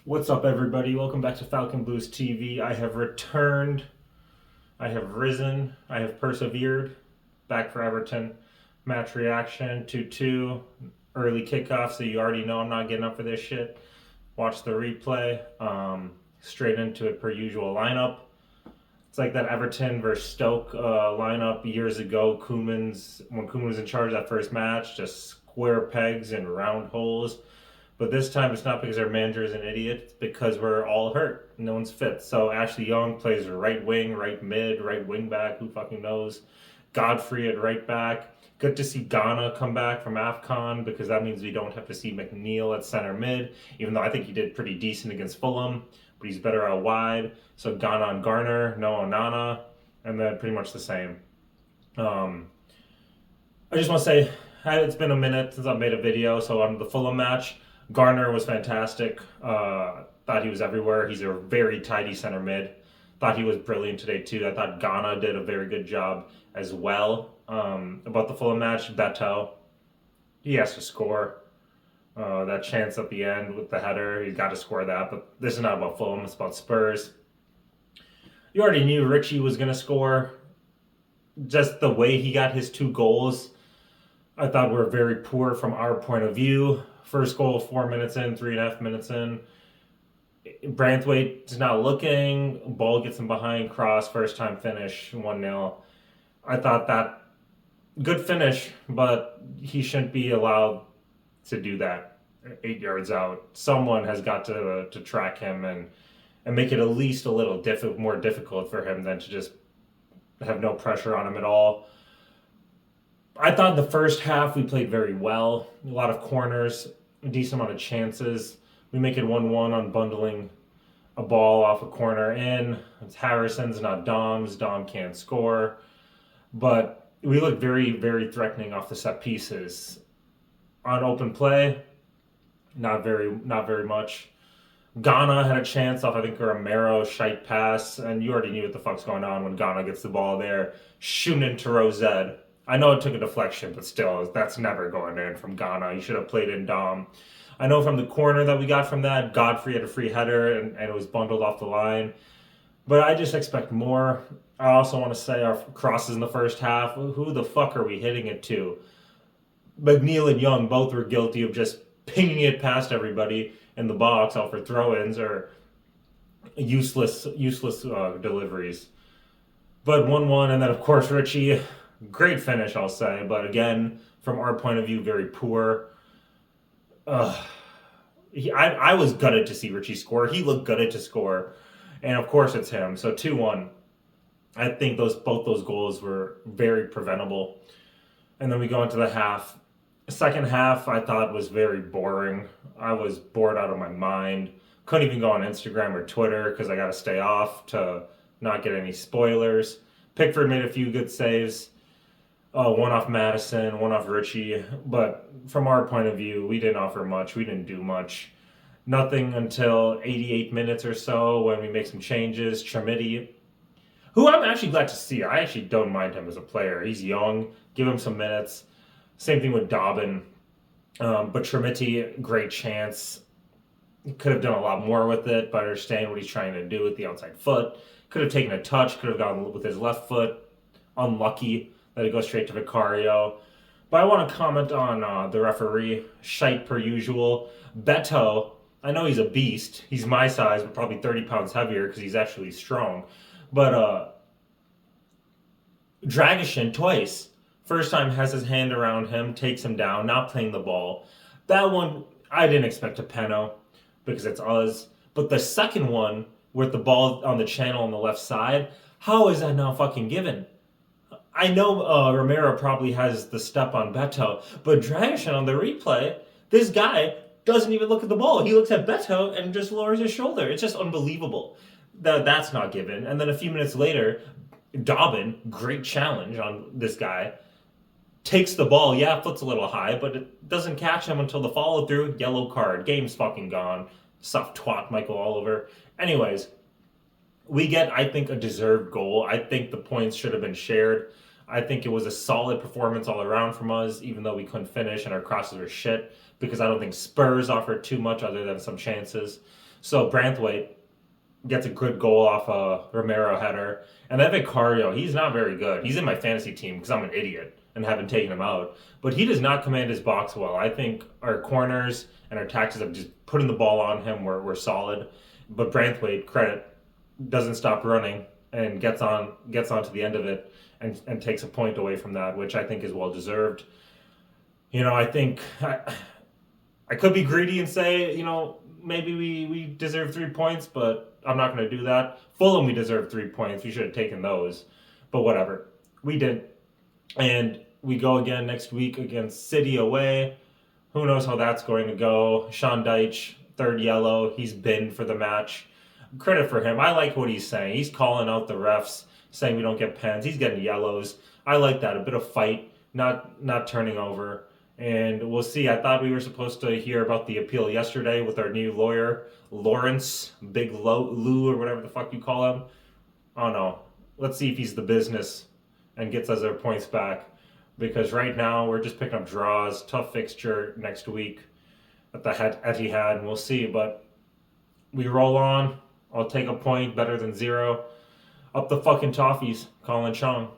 What's up, everybody? Welcome back to Falcon Blues TV. I have returned. I have risen. I have persevered. Back for Everton. Match reaction 2-2. Early kickoff, so you already know I'm not getting up for this shit. Watch the replay. Straight into it per usual lineup. It's like that Everton versus Stoke lineup years ago. When Koeman was in charge of that first match, just square pegs and round holes. But this time it's not because our manager is an idiot, it's because we're all hurt. No one's fit. So Ashley Young plays right wing, right mid, right wing back, who fucking knows. Godfrey at right back. Good to see Ghana come back from AFCON because that means we don't have to see McNeil at center mid, even though I think he did pretty decent against Fulham, but he's better out wide. So Ghana on Garner, no Onana, and then pretty much the same. I just want to say, it's been a minute since I've made a video, so on the Fulham match, Garner was fantastic. Thought he was everywhere. He's a very tidy center mid. Thought he was brilliant today too. I thought Ghana did a very good job as well. About the Fulham match, Beto, he has to score. That chance at the end with the header, he's got to score that. But this is not about Fulham, it's about Spurs. You already knew Richie was going to score. Just the way he got his 2 goals, I thought were very poor from our point of view. First goal 4 minutes in, 3.5 minutes in. Branthwaite's not looking. Ball gets him behind, cross, first time finish, 1-0. I thought that good finish, but he shouldn't be allowed to do that 8 yards out. Someone has got to track him and make it at least a little more difficult for him than to just have no pressure on him at all. I thought the first half we played very well. A lot of corners, a decent amount of chances. We make it 1-1 on bundling a ball off a corner in. It's Harrison's, not Dom's. Dom can't score. But we look very, very threatening off the set pieces. On open play, not very much. Ghana had a chance off, I think, a Romero shite pass, and you already knew what the fuck's going on when Ghana gets the ball there. Shooting into Rosette. I know it took a deflection, but still, that's never going in from Ghana. You should have played in Dom. I know from the corner that we got from that, Godfrey had a free header and it was bundled off the line. But I just expect more. I also want to say our crosses in the first half, who the fuck are we hitting it to? McNeil and Young both were guilty of just pinging it past everybody in the box, all for throw-ins or useless deliveries. But 1-1, and then of course Richie, great finish, I'll say, but again, from our point of view, very poor. I was gutted to see Richie score. He looked gutted to score, and of course it's him. So 2-1. I think both those goals were very preventable. And then we go into the half. Second half, I thought was very boring. I was bored out of my mind. Couldn't even go on Instagram or Twitter because I got to stay off to not get any spoilers. Pickford made a few good saves. One off Madison, one off Richie. But from our point of view, we didn't offer much. We didn't do much. Nothing until 88 minutes or so when we make some changes. Trimity, who I'm actually glad to see. I actually don't mind him as a player. He's young. Give him some minutes. Same thing with Dobbin. But Trimity, great chance. Could have done a lot more with it, but I understand what he's trying to do with the outside foot. Could have taken a touch. Could have gone with his left foot. Unlucky that it goes straight to Vicario. But I want to comment on the referee. Shite per usual. Beto, I know he's a beast. He's my size, but probably 30 pounds heavier because he's actually strong. But Dragishin twice. First time has his hand around him, takes him down, not playing the ball. That one, I didn't expect a penno because it's us. But the second one, with the ball on the channel on the left side, how is that not fucking given? I know Romero probably has the step on Beto, but Dragishin on the replay, this guy doesn't even look at the ball. He looks at Beto and just lowers his shoulder. It's just unbelievable that that's not given. And then a few minutes later, Dobbin, great challenge on this guy, takes the ball. Yeah, foot's a little high, but it doesn't catch him until the follow through. Yellow card. Game's fucking gone. Soft twat, Michael Oliver. Anyways, we get, I think, a deserved goal. I think the points should have been shared. I think it was a solid performance all around from us, even though we couldn't finish and our crosses were shit, because I don't think Spurs offered too much other than some chances. So Branthwaite gets a good goal off a Romero header. And then Vicario, he's not very good. He's in my fantasy team because I'm an idiot and haven't taken him out. But he does not command his box well. I think our corners and our tactics of just putting the ball on him were solid. But Branthwaite, credit, doesn't stop running and gets onto the end of it and takes a point away from that, which I think is well deserved. I think I could be greedy and say, maybe we deserve 3 points, but I'm not going to do that. Fulham, we deserve 3 points. We should have taken those. But whatever. We did. And we go again next week against City away. Who knows how that's going to go. Sean Dyche, third yellow. He's binned for the match. Credit for him. I like what he's saying. He's calling out the refs, saying we don't get pens. He's getting yellows. I like that. A bit of fight, not turning over. And we'll see. I thought we were supposed to hear about the appeal yesterday with our new lawyer, Lawrence, Big Lou, or whatever the fuck you call him. Oh no. Let's see if he's the business and gets us our points back. Because right now we're just picking up draws. Tough fixture next week at the Etihad, and we'll see. But we roll on. I'll take a point better than 0. Up the fucking Toffees, Colin Chong.